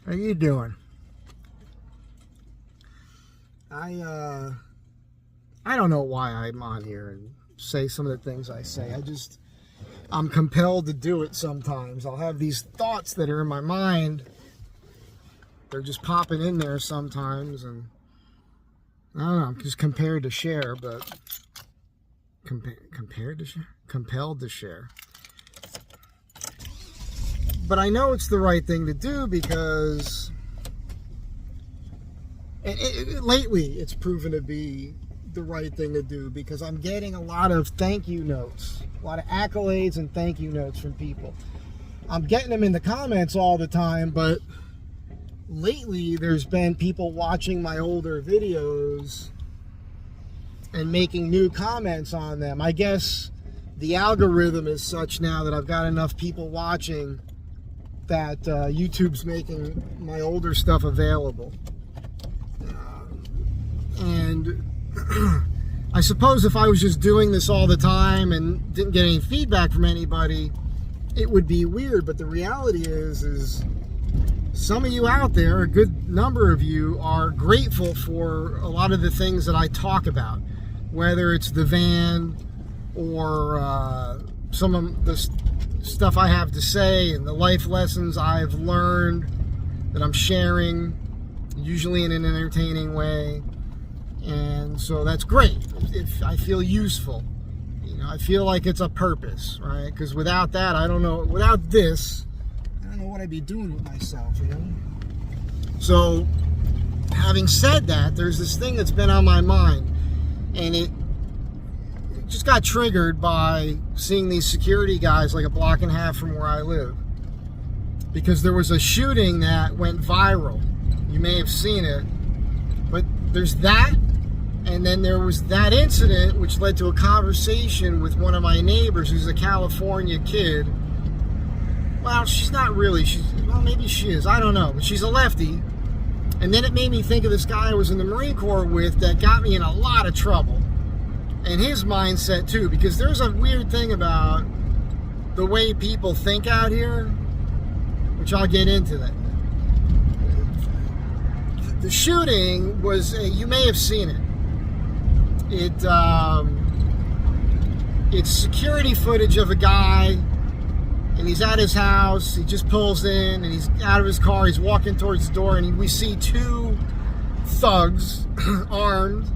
How you doing? I don't know why I'm on here and say some of the things I say. I'm compelled to do it sometimes. I'll have these thoughts that are in my mind. They're just popping in there sometimes, and I don't know, I'm just compared to share, but compared to share? Compelled to share. But I know it's the right thing to do because lately it's proven to be the right thing to do, because I'm getting a lot of thank you notes, a lot of accolades and thank you notes from people. I'm getting them in the comments all the time, but lately there's been people watching my older videos and making new comments on them. I guess the algorithm is such now that I've got enough people watching that YouTube's making my older stuff available. And I suppose if I was just doing this all the time and didn't get any feedback from anybody, it would be weird. But the reality is some of you out there, a good number of you, are grateful for a lot of the things that I talk about, whether it's the van or some of the stuff I have to say and the life lessons I've learned that I'm sharing, usually in an entertaining way. And so that's great if I feel useful. You know, I feel like it's a purpose, right? Because without that, I don't know, without this, I don't know what I'd be doing with myself, you know? So, having said that, there's this thing that's been on my mind, and it just got triggered by seeing these security guys like a block and a half from where I live. Because there was a shooting that went viral. You may have seen it. But there's that, and then there was that incident which led to a conversation with one of my neighbors who's a California kid. Well, she's not really. Well, maybe she is. I don't know. But she's a lefty. And then it made me think of this guy I was in the Marine Corps with that got me in a lot of trouble. And his mindset too, because there's a weird thing about the way people think out here, which I'll get into that. The shooting was, you may have seen it. It's security footage of a guy, and he's at his house. He just pulls in, and he's out of his car. He's walking towards the door, and we see two thugs, armed,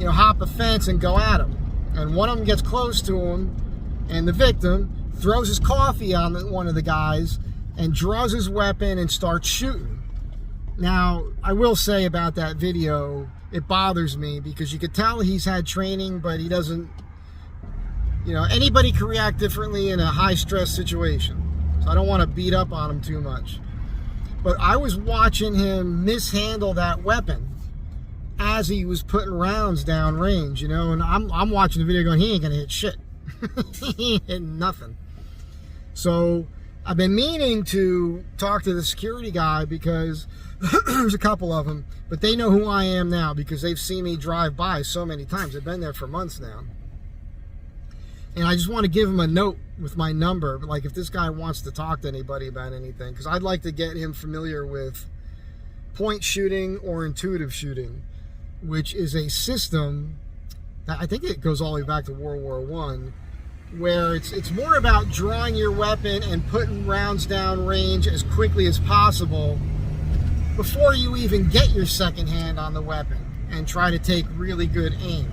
hop a fence and go at him. And one of them gets close to him, and the victim throws his coffee on one of the guys and draws his weapon and starts shooting. Now, I will say about that video, it bothers me because you could tell he's had training, but he doesn't, anybody can react differently in a high-stress situation. So I don't want to beat up on him too much. But I was watching him mishandle that weapon as he was putting rounds down range, and I'm watching the video going, he ain't going to hit shit. He ain't hitting nothing. So I've been meaning to talk to the security guy because there's a couple of them, but they know who I am now because they've seen me drive by so many times. I've been there for months now. And I just want to give him a note with my number, like if this guy wants to talk to anybody about anything, because I'd like to get him familiar with point shooting or intuitive shooting, which is a system that I think it goes all the way back to World War I, where it's more about drawing your weapon and putting rounds down range as quickly as possible before you even get your second hand on the weapon and try to take really good aim.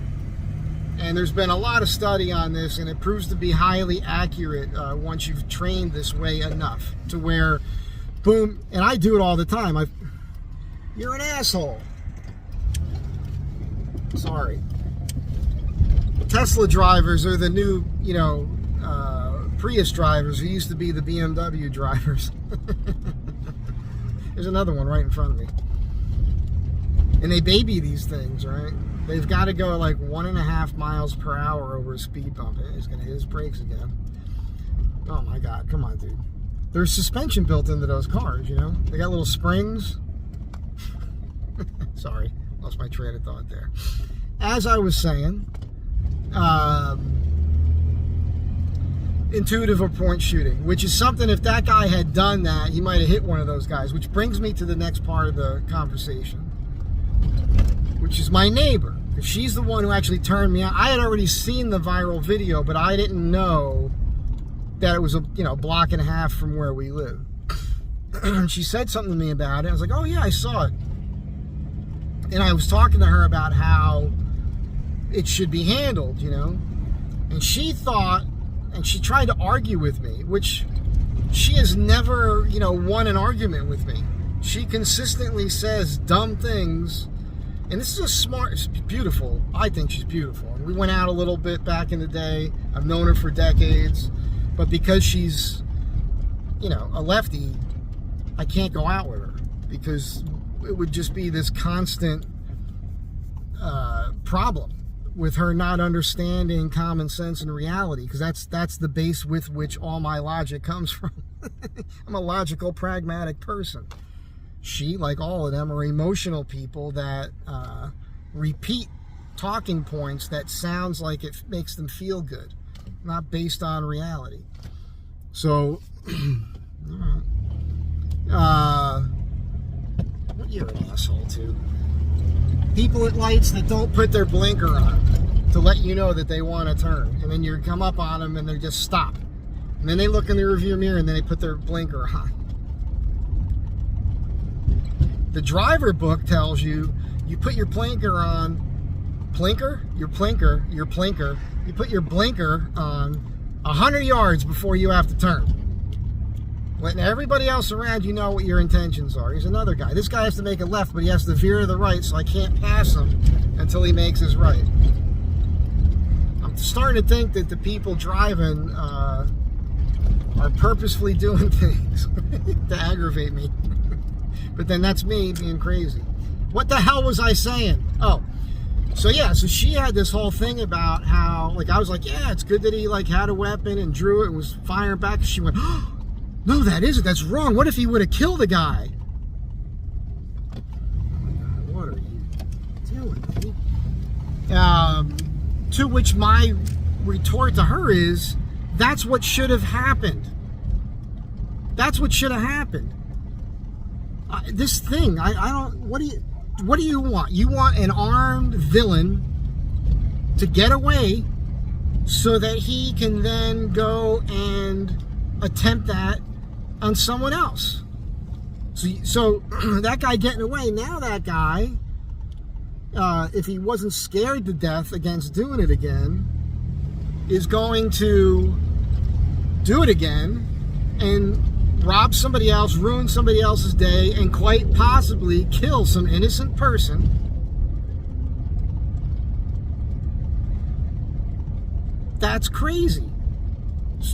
And there's been a lot of study on this, and it proves to be highly accurate once you've trained this way enough to where, boom, and I do it all the time. You're an asshole. Sorry. Tesla drivers are the new, Prius drivers who used to be the BMW drivers. There's another one right in front of me. And they baby these things, right? They've got to go like 1.5 miles per hour over a speed bump. He's going to hit his brakes again. Oh my God, come on, dude. There's suspension built into those cars, They got little springs. Sorry, lost my train of thought there. As I was saying, intuitive or point shooting, which is something, if that guy had done that, he might have hit one of those guys, which brings me to the next part of the conversation, which is my neighbor. She's the one who actually turned me on. I had already seen the viral video, but I didn't know that it was a block and a half from where we live. And she said something to me about it. I was like, oh yeah, I saw it. And I was talking to her about how it should be handled, and she thought, and she tried to argue with me, which she has never, won an argument with me. She consistently says dumb things, and this is a smart, it's beautiful. I think she's beautiful. And we went out a little bit back in the day. I've known her for decades, but because she's, a lefty, I can't go out with her because it would just be this constant problem with her not understanding common sense and reality, because that's the base with which all my logic comes from. I'm a logical, pragmatic person. She, like all of them, are emotional people that repeat talking points that sounds like it makes them feel good, not based on reality. So, you're an asshole too. People at lights that don't put their blinker on to let you know that they want to turn, and then you come up on them and they just stop, and then they look in the rearview mirror and then they put their blinker on. The driver book tells you put your blinker on, you put your blinker on 100 yards before you have to turn, letting everybody else around you know what your intentions are. Here's another guy. This guy has to make a left, but he has to veer to the right, so I can't pass him until he makes his right. I'm starting to think that the people driving are purposefully doing things to aggravate me. But then that's me being crazy. What the hell was I saying? Oh, so she had this whole thing about how, I was like, yeah, it's good that he had a weapon and drew it and was firing back. She went, oh, no, that isn't. That's wrong. What if he would have killed the guy? Oh my God, what are you doing, buddy? To which my retort to her is, that's what should have happened. That's what should have happened. This thing, I don't. What do you want? You want an armed villain to get away so that he can then go and attempt that on someone else. So that guy getting away, now that guy, if he wasn't scared to death against doing it again, is going to do it again and rob somebody else, ruin somebody else's day, and quite possibly kill some innocent person. That's crazy.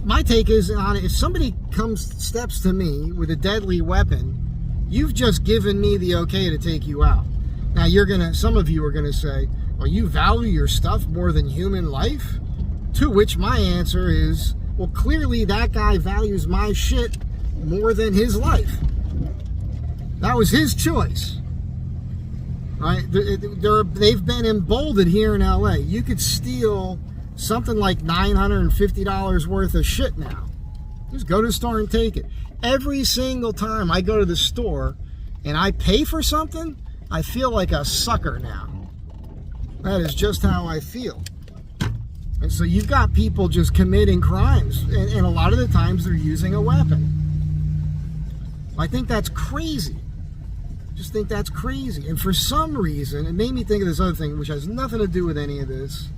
My take is on it, if somebody steps to me with a deadly weapon, you've just given me the okay to take you out. Now some of you are gonna say, well, you value your stuff more than human life? To which my answer is, well, clearly that guy values my shit more than his life. That was his choice, right? They've been emboldened here in LA. You could steal something like $950 worth of shit now. Just go to the store and take it. Every single time I go to the store and I pay for something, I feel like a sucker now. That is just how I feel. And so you've got people just committing crimes, and a lot of the times they're using a weapon. I think that's crazy. Just think that's crazy. And for some reason, it made me think of this other thing, which has nothing to do with any of this.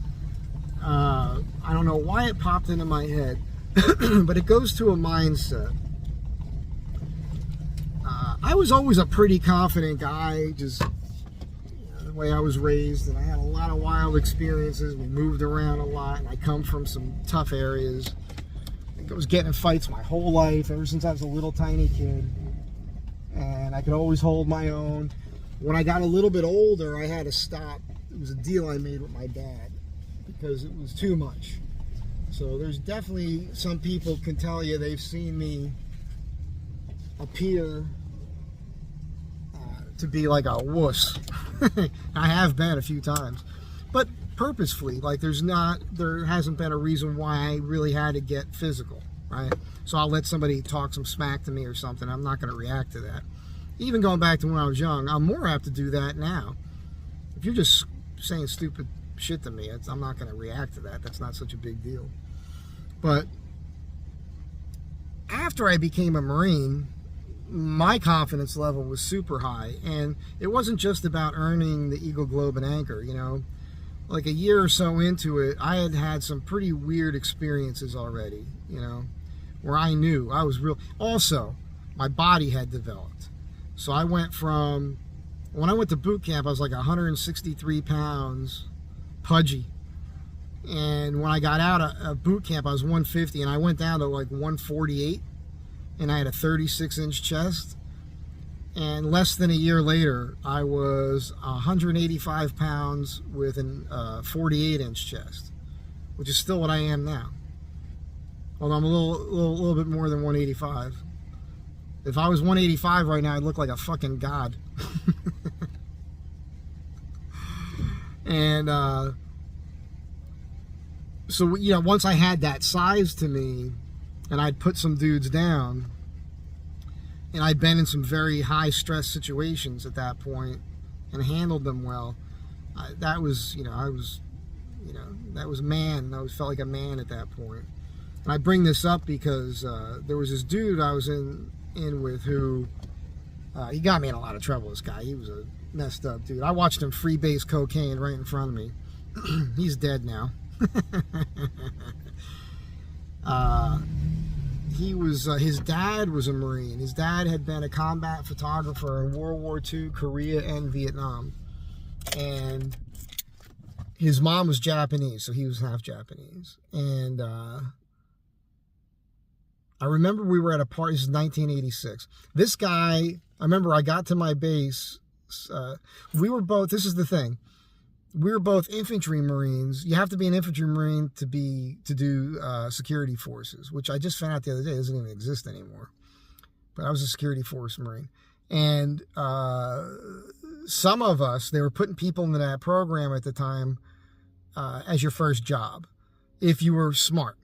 I don't know why it popped into my head, but it goes to a mindset. I was always a pretty confident guy, just the way I was raised, and I had a lot of wild experiences. We moved around a lot, and I come from some tough areas. I was getting in fights my whole life, ever since I was a little tiny kid. And I could always hold my own. When I got a little bit older, I had to stop. It was a deal I made with my dad because it was too much. So there's definitely some people can tell you they've seen me appear to be like a wuss. I have been a few times. But purposefully. Like there hasn't been a reason why I really had to get physical, right? So I'll let somebody talk some smack to me or something. I'm not going to react to that. Even going back to when I was young, I'm more apt to do that now. If you're just saying stupid shit to me, I'm not going to react to that. That's not such a big deal. But after I became a Marine, my confidence level was super high, and it wasn't just about earning the Eagle, Globe, and Anchor. You know, like a year or so into it, I had had some pretty weird experiences already, you know, where I knew I was real. Also, my body had developed. So I went from, when I went to boot camp, I was like 163 pounds, pudgy. And when I got out of boot camp, I was 150, and I went down to like 148, and I had a 36-inch chest. And less than a year later, I was 185 pounds with an 48-inch chest, which is still what I am now. Although I'm a little bit more than 185. If I was 185 right now, I'd look like a fucking god. And so, you know, once I had that size to me, and I'd put some dudes down, and I'd been in some very high stress situations at that point and handled them well, that was, you know, that was man. I felt like a man at that point. And I bring this up because there was this dude I was in with who, he got me in a lot of trouble, this guy. He was a messed up dude. I watched him freebase cocaine right in front of me. He's dead now. He was, his dad was a Marine. His dad had been a combat photographer in World War II, Korea, and Vietnam. And his mom was Japanese, so he was half Japanese. And I remember we were at a party. This is 1986. This guy, I remember I got to my base. We were both, this is the thing, we were both infantry Marines. You have to be an infantry Marine to do security forces, which I just found out the other day doesn't even exist anymore. But I was a security force Marine. And some of us, they were putting people into that program at the time as your first job, if you were smart.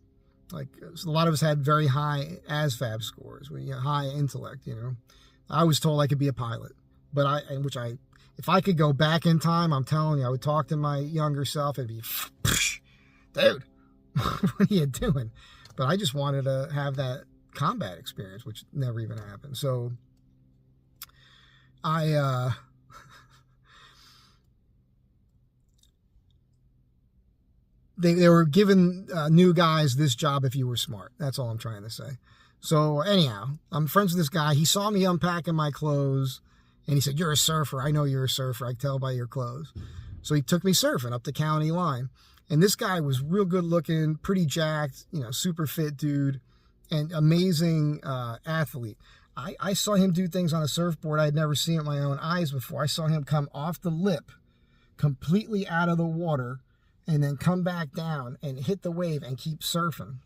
Like, so a lot of us had very high ASVAB scores, high intellect, you know. I was told I could be a pilot, but if I could go back in time, I'm telling you, I would talk to my younger self and be, dude, what are you doing? But I just wanted to have that combat experience, which never even happened. So they were giving new guys this job if you were smart. That's all I'm trying to say. So anyhow, I'm friends with this guy. He saw me unpacking my clothes, and he said, "You're a surfer. I know you're a surfer. I can tell by your clothes." So he took me surfing up the county line. And this guy was real good looking, pretty jacked, you know, super fit dude, and amazing athlete. I saw him do things on a surfboard I had never seen with my own eyes before. I saw him come off the lip, completely out of the water, and then come back down and hit the wave and keep surfing.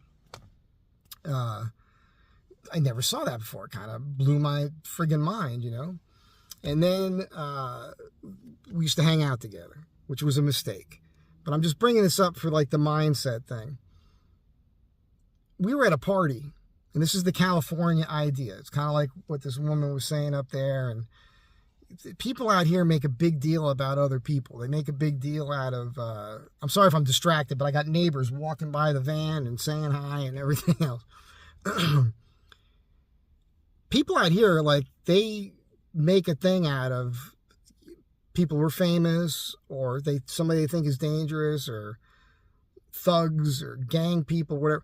I never saw that before. It kind of blew my friggin' mind, you know. And then we used to hang out together, which was a mistake. But I'm just bringing this up for like the mindset thing. We were at a party, and this is the California idea. It's kind of like what this woman was saying up there. And people out here make a big deal about other people. They make a big deal out of, I'm sorry if I'm distracted, but I got neighbors walking by the van and saying hi and everything else. People out here, like, they make a thing out of people who are famous, or somebody they think is dangerous, or thugs, or gang people, whatever.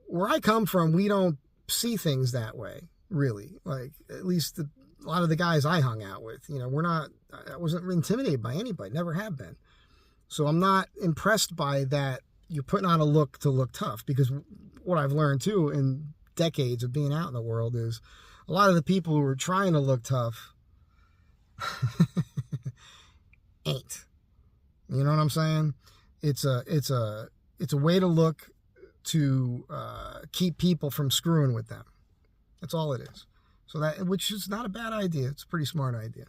Where I come from, we don't see things that way, really. Like, at least a lot of the guys I hung out with, you know, I wasn't intimidated by anybody, never have been. So I'm not impressed by that you're putting on a look to look tough, because what I've learned too in decades of being out in the world is a lot of the people who are trying to look tough ain't. You know what I'm saying? It's a way to look to keep people from screwing with them. That's all it is. So which is not a bad idea. It's a pretty smart idea.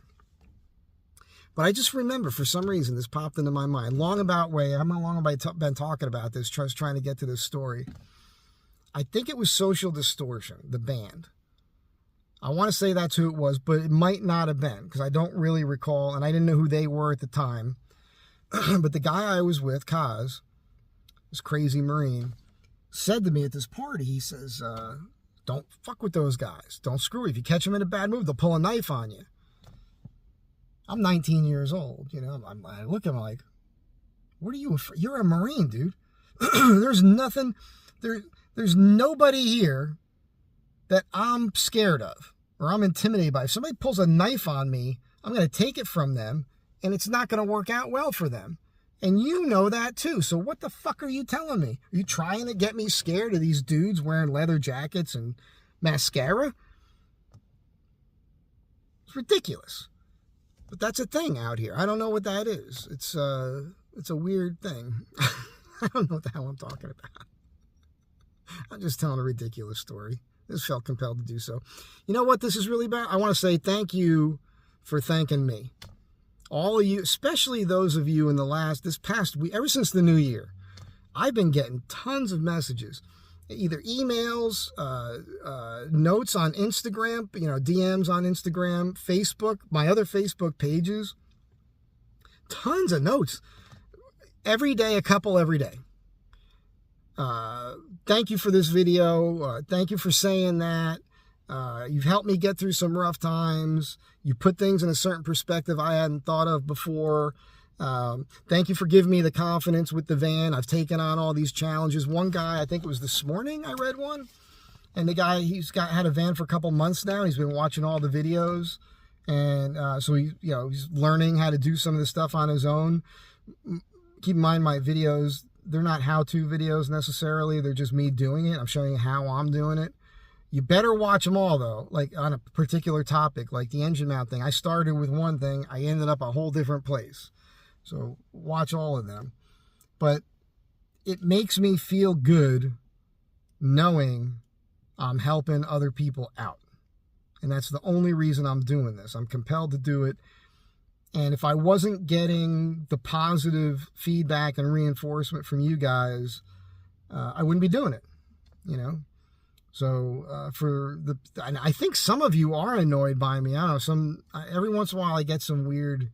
But I just remember, for some reason, this popped into my mind. Long about way, how long have I been talking about this, trying to get to this story? I think it was Social Distortion, the band. I want to say that's who it was, but it might not have been, because I don't really recall, and I didn't know who they were at the time. But the guy I was with, Kaz, this crazy Marine, said to me at this party, he says, don't fuck with those guys. Don't screw. If you catch them in a bad mood, they'll pull a knife on you. I'm 19 years old. You know, I look at him like, what are you? You're a Marine, dude. There's nothing. There's nobody here that I'm scared of or I'm intimidated by. If somebody pulls a knife on me, I'm going to take it from them, and it's not going to work out well for them. And you know that too. So what the fuck are you telling me? Are you trying to get me scared of these dudes wearing leather jackets and mascara? It's ridiculous. But that's a thing out here. I don't know what that is. It's a weird thing. I don't know what the hell I'm talking about. I'm just telling a ridiculous story. This felt compelled to do so. You know what this is really about? I want to say thank you for thanking me. All of you, especially those of you in this past week, ever since the new year, I've been getting tons of messages, either emails, notes on Instagram, DMs on Instagram, Facebook, my other Facebook pages, tons of notes. Every day, a couple every day. Thank you for this video. Thank you for saying that. You've helped me get through some rough times. You put things in a certain perspective I hadn't thought of before. Thank you for giving me the confidence with the van. I've taken on all these challenges. One guy, I think it was this morning, I read one. And the guy, had a van for a couple months now. He's been watching all the videos. And so he's learning how to do some of the stuff on his own. Keep in mind, my videos, they're not how-to videos necessarily. They're just me doing it. I'm showing you how I'm doing it. You better watch them all, though, like on a particular topic, like the engine mount thing. I started with one thing. I ended up a whole different place. So watch all of them. But it makes me feel good knowing I'm helping other people out. And that's the only reason I'm doing this. I'm compelled to do it. And if I wasn't getting the positive feedback and reinforcement from you guys, I wouldn't be doing it, So and I think some of you are annoyed by me. I don't know, every once in a while I get some weird.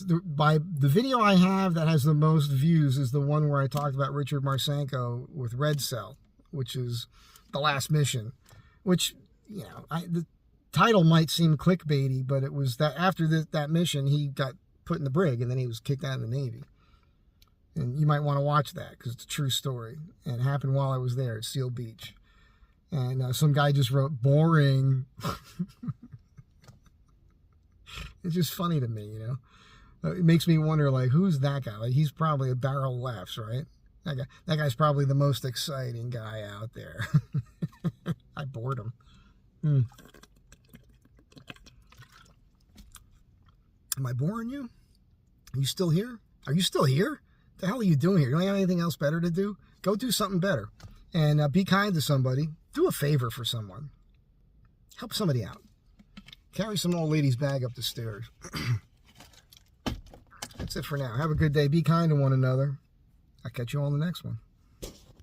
The video I have that has the most views is the one where I talked about Richard Marsenko with Red Cell, which is the last mission. Which the title might seem clickbaity, but it was that after that mission he got put in the brig and then he was kicked out of the Navy. And you might want to watch that because it's a true story and it happened while I was there at Seal Beach. And some guy just wrote, boring. It's just funny to me, It makes me wonder, like, who's that guy? Like, he's probably a barrel of laughs, right? That guy's probably the most exciting guy out there. I bored him. Am I boring you? Are you still here? Are you still here? What the hell are you doing here? You don't have anything else better to do? Go do something better. And be kind to somebody. Do a favor for someone. Help somebody out. Carry some old lady's bag up the stairs. That's it for now. Have a good day. Be kind to one another. I'll catch you on the next one.